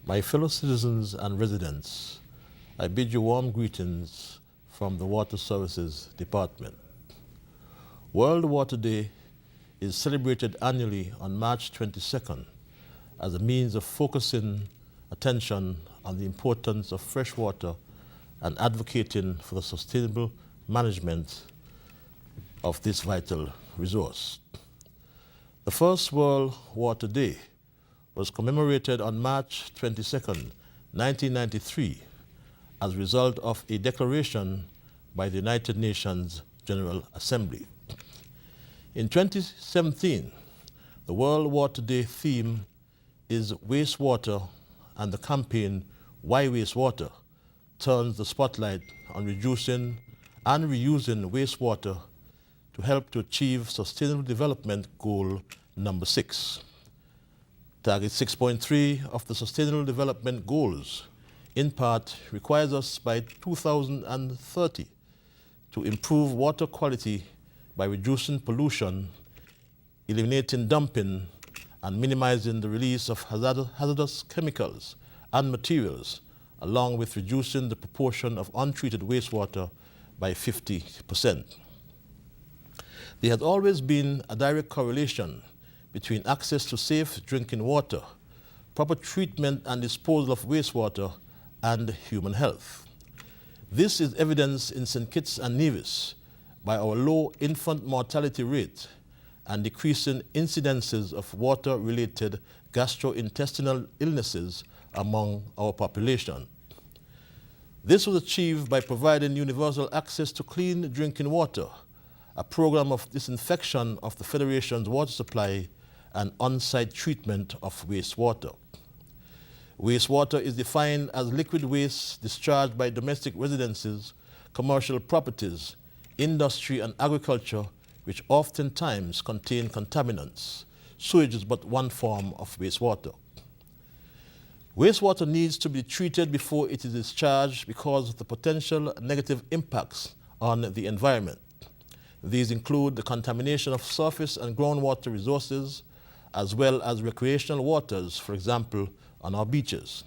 My fellow citizens and residents, I bid you warm greetings from the Water Services Department. World Water Day is celebrated annually on March 22nd as a means of focusing attention on the importance of fresh water and advocating for the sustainable management of this vital resource. The first World Water Day was commemorated on March 22nd, 1993, as a result of a declaration by the United Nations General Assembly. In 2017, the World Water Day theme is wastewater, and the campaign Why Wastewater turns the spotlight on reducing and reusing wastewater to help to achieve Sustainable Development Goal number 6. Target 6.3 of the Sustainable Development Goals, in part, requires us by 2030 to improve water quality by reducing pollution, eliminating dumping, and minimizing the release of hazardous chemicals and materials, along with reducing the proportion of untreated wastewater by 50%. There has always been a direct correlation between access to safe drinking water, proper treatment and disposal of wastewater, and human health. This is evidenced in St. Kitts and Nevis by our low infant mortality rate and decreasing incidences of water-related gastrointestinal illnesses among our population. This was achieved by providing universal access to clean drinking water, a program of disinfection of the Federation's water supply, and on-site treatment of wastewater. Wastewater is defined as liquid waste discharged by domestic residences, commercial properties, industry and agriculture, which oftentimes contain contaminants. Sewage is but one form of wastewater. Wastewater needs to be treated before it is discharged because of the potential negative impacts on the environment. These include the contamination of surface and groundwater resources, as well as recreational waters, for example, on our beaches.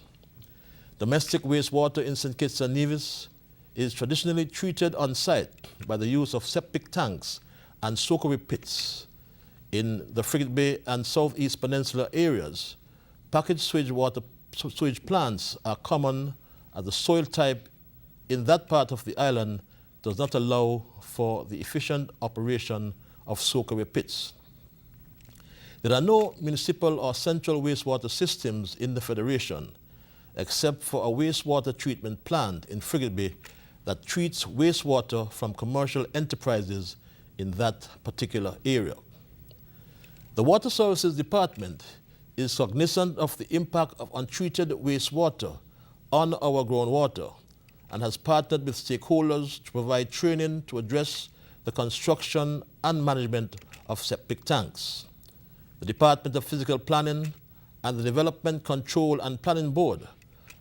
Domestic wastewater in St. Kitts and Nevis is traditionally treated on site by the use of septic tanks and soakaway pits. In the Frigate Bay and Southeast Peninsula areas, packaged sewage plants are common, as the soil type in that part of the island does not allow for the efficient operation of soakaway pits. There are no municipal or central wastewater systems in the Federation, except for a wastewater treatment plant in Frigate Bay that treats wastewater from commercial enterprises in that particular area. The Water Services Department is cognizant of the impact of untreated wastewater on our groundwater and has partnered with stakeholders to provide training to address the construction and management of septic tanks. The Department of Physical Planning and the Development Control and Planning Board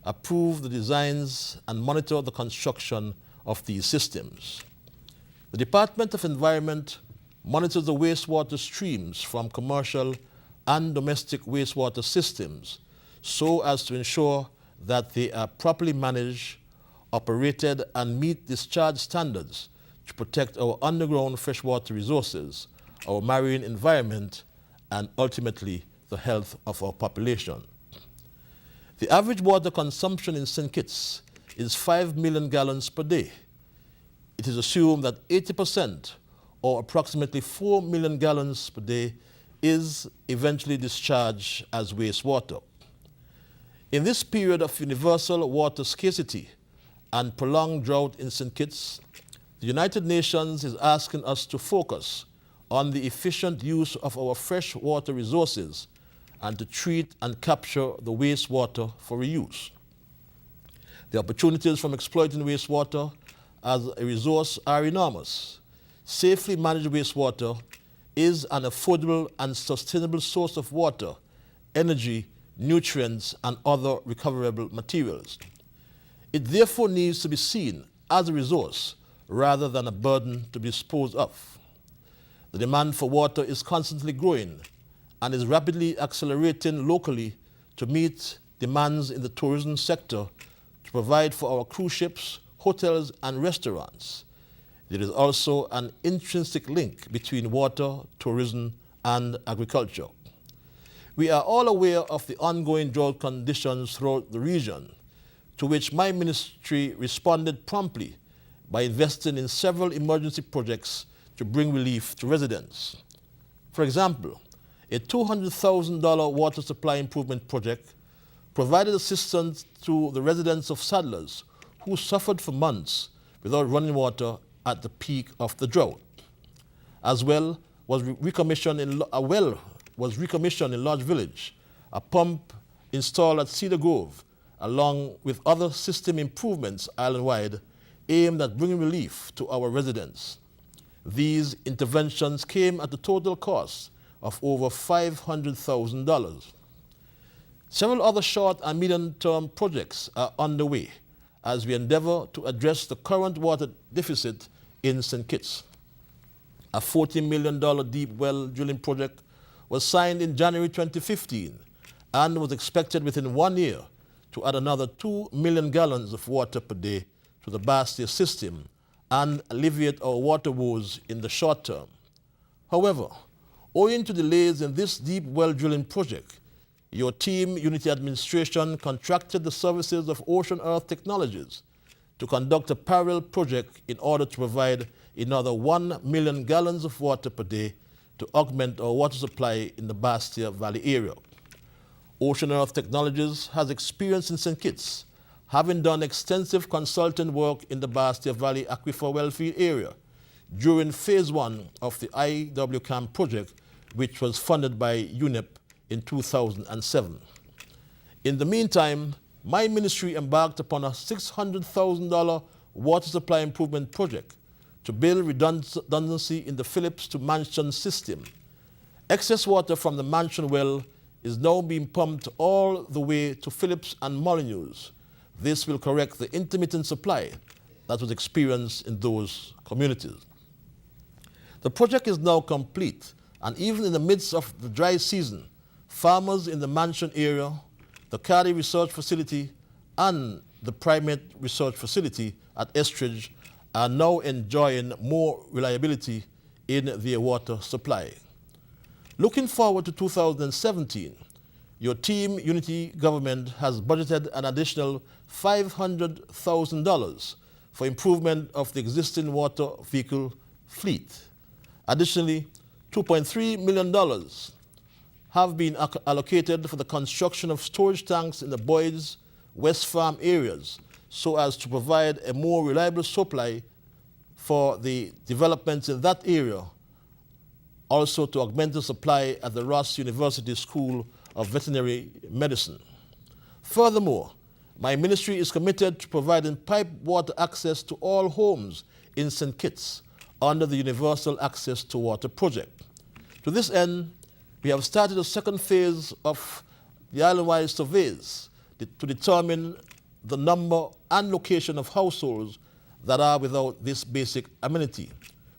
approve the designs and monitor the construction of these systems. The Department of Environment monitors the wastewater streams from commercial and domestic wastewater systems so as to ensure that they are properly managed, operated, and meet discharge standards to protect our underground freshwater resources, our marine environment, and ultimately the health of our population. The average water consumption in St. Kitts is 5 million gallons per day. It is assumed that 80%, or approximately 4 million gallons per day, is eventually discharged as wastewater. In this period of universal water scarcity and prolonged drought in St. Kitts, the United Nations is asking us to focus on the efficient use of our fresh water resources and to treat and capture the wastewater for reuse. The opportunities from exploiting wastewater as a resource are enormous. Safely managed wastewater is an affordable and sustainable source of water, energy, nutrients, and other recoverable materials. It therefore needs to be seen as a resource rather than a burden to be disposed of. The demand for water is constantly growing and is rapidly accelerating locally to meet demands in the tourism sector to provide for our cruise ships, hotels, and restaurants. There is also an intrinsic link between water, tourism, and agriculture. We are all aware of the ongoing drought conditions throughout the region, to which my ministry responded promptly by investing in several emergency projects to bring relief to residents. For example, a $200,000 water supply improvement project provided assistance to the residents of Sadlers who suffered for months without running water at the peak of the drought. As well was recommissioned in Lodge Village, a pump installed at Cedar Grove, along with other system improvements island-wide aimed at bringing relief to our residents. These interventions came at a total cost of over $500,000. Several other short and medium-term projects are underway as we endeavor to address the current water deficit in St. Kitts. A $40 million deep well drilling project was signed in January 2015 and was expected within 1 year to add another 2 million gallons of water per day to the Bastia system and alleviate our water woes in the short term. However, owing to delays in this deep well drilling project, your team, Unity Administration, contracted the services of Ocean Earth Technologies to conduct a parallel project in order to provide another 1 million gallons of water per day to augment our water supply in the Bastia Valley area. Ocean Earth Technologies has experience in St. Kitts, having done extensive consultant work in the Bastia Valley Aquifer Wellfield area during phase 1 of the IWCAM project, which was funded by UNEP in 2007. In the meantime, my ministry embarked upon a $600,000 water supply improvement project to build redundancy in the Phillips to Mansion system. Excess water from the Mansion well is now being pumped all the way to Phillips and Molyneux. This will correct the intermittent supply that was experienced in those communities. The project is now complete, and even in the midst of the dry season, farmers in the Mansion area, the Cardi Research Facility, and the Primate Research Facility at Estridge are now enjoying more reliability in their water supply. Looking forward to 2017, your team, Unity Government, has budgeted an additional $500,000 for improvement of the existing water vehicle fleet. Additionally, $2.3 million have been allocated for the construction of storage tanks in the Boyd's West Farm areas so as to provide a more reliable supply for the developments in that area, also to augment the supply at the Ross University School of Veterinary Medicine. Furthermore, my ministry is committed to providing piped water access to all homes in St. Kitts under the Universal Access to Water project. To this end, we have started a second phase of the island-wide surveys to determine the number and location of households that are without this basic amenity.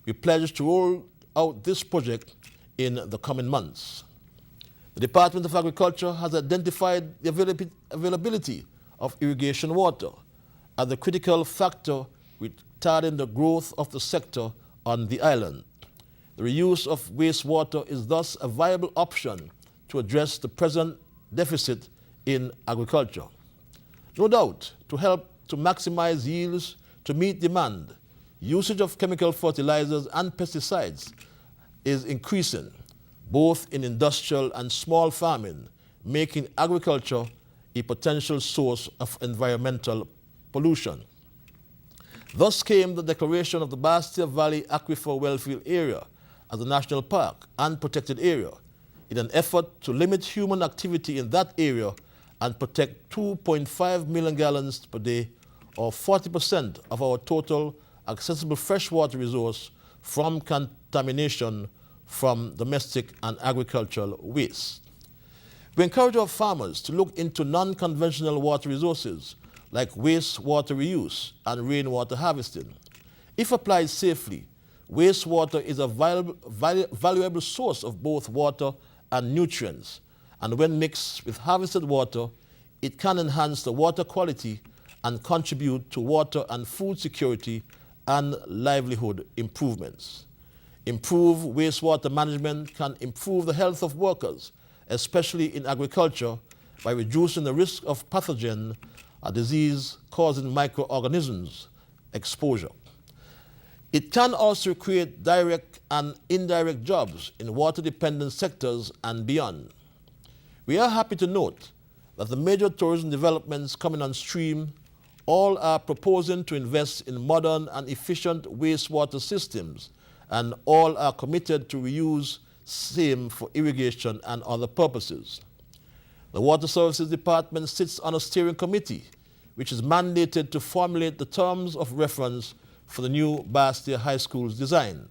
We pledge to roll out this project in the coming months. The Department of Agriculture has identified the availability of irrigation water as the critical factor retarding the growth of the sector on the island. The reuse of wastewater is thus a viable option to address the present deficit in agriculture. No doubt, to help to maximize yields to meet demand, usage of chemical fertilizers and pesticides is increasing, both in industrial and small farming, making agriculture a potential source of environmental pollution. Thus came the declaration of the Bastia Valley Aquifer Wellfield area as a national park and protected area in an effort to limit human activity in that area and protect 2.5 million gallons per day, or 40% of our total accessible freshwater resource, from contamination from domestic and agricultural waste. We encourage our farmers to look into non-conventional water resources like wastewater reuse and rainwater harvesting. If applied safely, wastewater is a valuable source of both water and nutrients, and when mixed with harvested water, it can enhance the water quality and contribute to water and food security and livelihood improvements. Improved wastewater management can improve the health of workers, especially in agriculture, by reducing the risk of pathogen, a disease-causing microorganisms exposure. It can also create direct and indirect jobs in water-dependent sectors and beyond. We are happy to note that the major tourism developments coming on stream all are proposing to invest in modern and efficient wastewater systems, and all are committed to reuse same for irrigation and other purposes. The Water Services Department sits on a steering committee which is mandated to formulate the terms of reference for the new Bastia High School's design.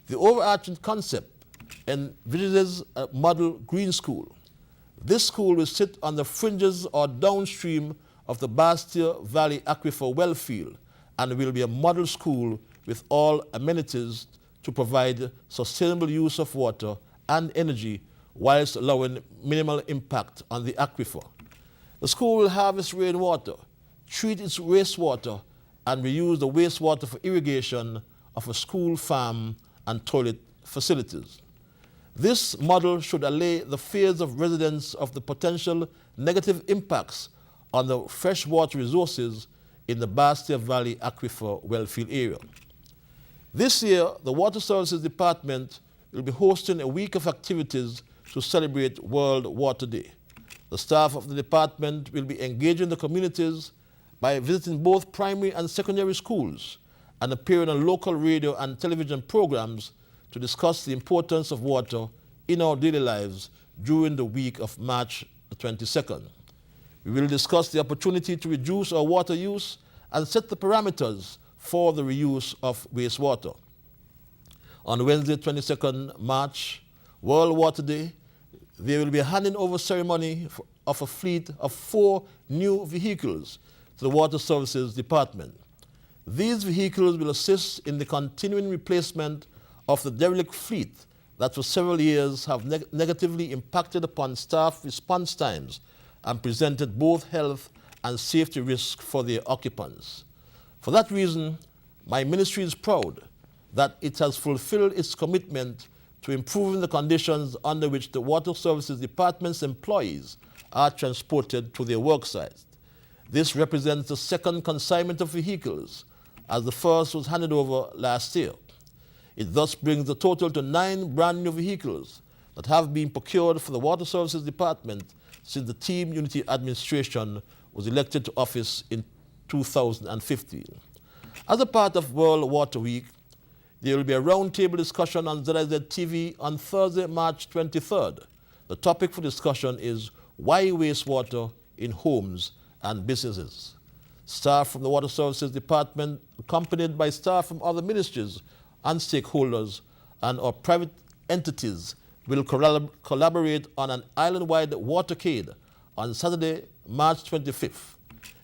The overarching concept envisages a model green school. This school will sit on the fringes or downstream of the Bastia Valley Aquifer well field and will be a model school with all amenities to provide sustainable use of water and energy whilst allowing minimal impact on the aquifer. The school will harvest rainwater, treat its wastewater, and reuse the wastewater for irrigation of a school farm and toilet facilities. This model should allay the fears of residents of the potential negative impacts on the freshwater resources in the Bastia Valley Aquifer wellfield area. This year, the Water Services Department will be hosting a week of activities to celebrate World Water Day. The staff of the department will be engaging the communities by visiting both primary and secondary schools and appearing on local radio and television programs to discuss the importance of water in our daily lives during the week of March 22nd. We will discuss the opportunity to reduce our water use and set the parameters for the reuse of wastewater. On Wednesday, 22nd March, World Water Day, there will be a handing over ceremony of a fleet of 4 new vehicles to the Water Services Department. These vehicles will assist in the continuing replacement of the derelict fleet that for several years have negatively impacted upon staff response times and presented both health and safety risks for their occupants. For that reason, my ministry is proud that it has fulfilled its commitment to improving the conditions under which the Water Services Department's employees are transported to their work sites. This represents the second consignment of vehicles, as the first was handed over last year. It thus brings the total to 9 brand new vehicles that have been procured for the Water Services Department since the Team Unity administration was elected to office in 2015. As a part of World Water Week, there will be a roundtable discussion on ZIZ TV on Thursday, March 23rd. The topic for discussion is why wastewater in homes and businesses. Staff from the Water Services Department, accompanied by staff from other ministries and stakeholders and or private entities, will collaborate on an island-wide watercade on Saturday, March 25th.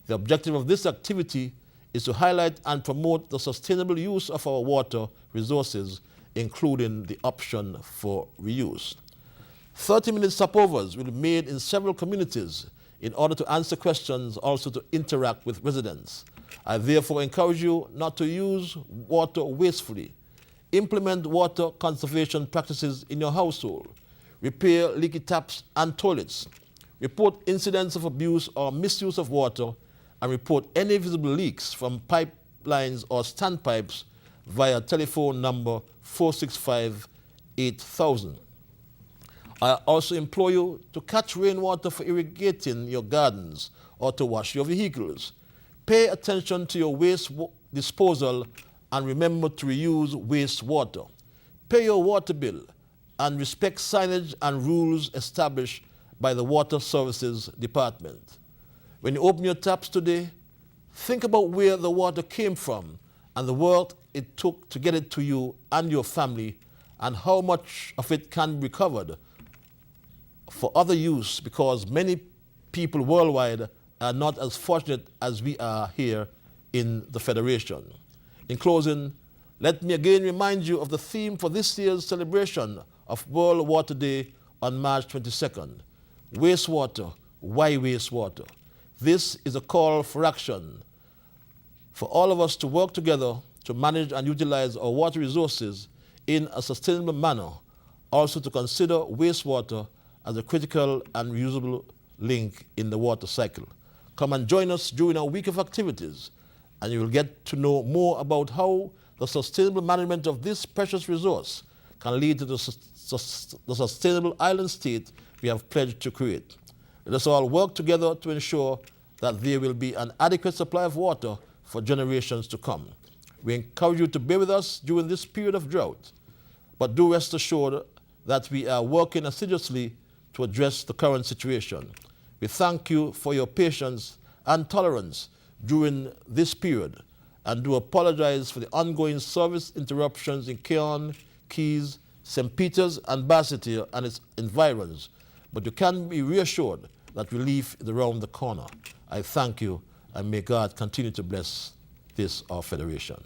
The objective of this activity is to highlight and promote the sustainable use of our water resources, including the option for reuse. 30-minute stopovers will be made in several communities in order to answer questions, also to interact with residents. I therefore encourage you not to use water wastefully. Implement water conservation practices in your household. Repair leaky taps and toilets. Report incidents of abuse or misuse of water, and report any visible leaks from pipelines or standpipes via telephone number 465-8000. I also implore you to catch rainwater for irrigating your gardens or to wash your vehicles. Pay attention to your waste disposal and remember to reuse wastewater. Pay your water bill and respect signage and rules established by the Water Services Department. When you open your taps today, think about where the water came from and the work it took to get it to you and your family, and how much of it can be recovered for other use, because many people worldwide are not as fortunate as we are here in the Federation. In closing, let me again remind you of the theme for this year's celebration of World Water Day on March 22nd. Wastewater, why wastewater? This is a call for action for all of us to work together to manage and utilize our water resources in a sustainable manner, also to consider wastewater as a critical and reusable link in the water cycle. Come and join us during our week of activities, and you will get to know more about how the sustainable management of this precious resource can lead to the sustainable island state we have pledged to create. Let us all work together to ensure that there will be an adequate supply of water for generations to come. We encourage you to bear with us during this period of drought, but do rest assured that we are working assiduously to address the current situation. We thank you for your patience and tolerance during this period, and do apologize for the ongoing service interruptions in Cairn, Keys, St. Peter's, and Basseterre and its environs, but you can be reassured that relief is around the corner. I thank you, and may God continue to bless this, our federation.